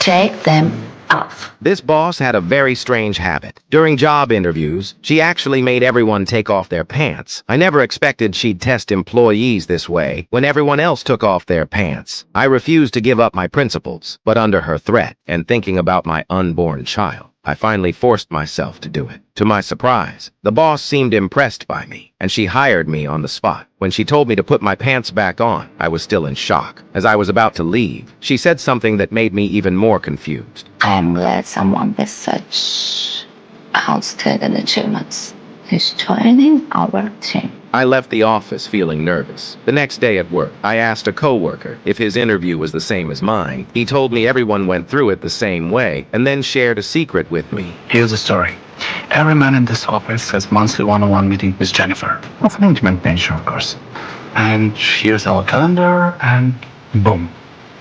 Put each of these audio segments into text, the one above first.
Take them off. This boss had a very strange habit. During job interviews, she actually made everyone take off their pants. I never expected she'd test employees this way when everyone else took off their pants. I refused to give up my principles, but under her threat and thinking about my unborn child, I finally forced myself to do it. To my surprise, the boss seemed impressed by me, and she hired me on the spot. When she told me to put my pants back on, I was still in shock. As I was about to leave, she said something that made me even more confused. I am glad someone with such outstanding achievements is joining our team. I left the office feeling nervous. The next day at work, I asked a coworker if his interview was the same as mine. He told me everyone went through it the same way, and then shared a secret with me. Here's the story. Every man in this office has monthly one-on-one meeting with Jennifer, of an intimate nature, of course. And here's our calendar, and boom,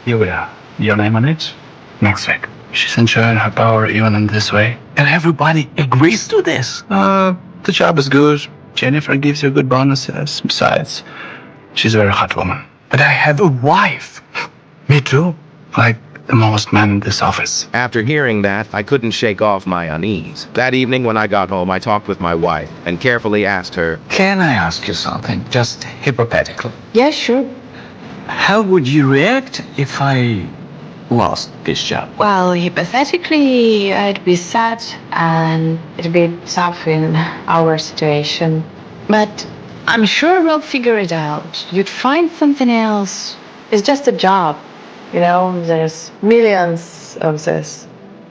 here we are. Your name on it? Next week. She's enjoying her power even in this way. And everybody agrees to this. The job is good. Jennifer gives you good bonuses. Besides, she's a very hot woman. But I have a wife. Me too. Like the most men in this office. After hearing that, I couldn't shake off my unease. That evening when I got home, I talked with my wife and carefully asked her, Can I ask you something, just hypothetically? Yeah, sure. How would you react if I lost this job? Well, hypothetically, I'd be sad and it'd be tough in our situation. But I'm sure we'll figure it out. You'd find something else. It's just a job. You know, there's millions of this.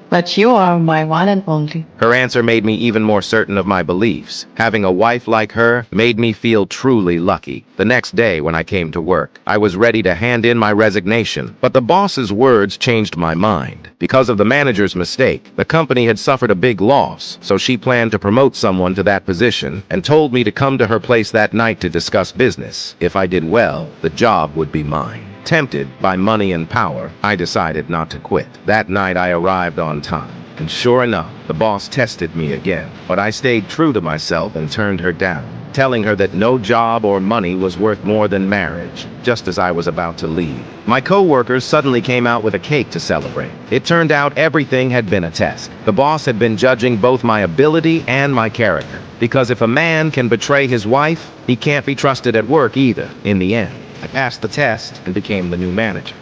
But you are my one and only. Her answer made me even more certain of my beliefs. Having a wife like her made me feel truly lucky. The next day when I came to work, I was ready to hand in my resignation, but the boss's words changed my mind. Because of the manager's mistake, the company had suffered a big loss, so she planned to promote someone to that position and told me to come to her place that night to discuss business. If I did well, the job would be mine. Tempted by money and power, I decided not to quit. That night I arrived on time, and sure enough, the boss tested me again. But I stayed true to myself and turned her down, telling her that no job or money was worth more than marriage, just as I was about to leave. My co-workers suddenly came out with a cake to celebrate. It turned out everything had been a test. The boss had been judging both my ability and my character, because if a man can betray his wife, he can't be trusted at work either. In the end, I passed the test and became the new manager.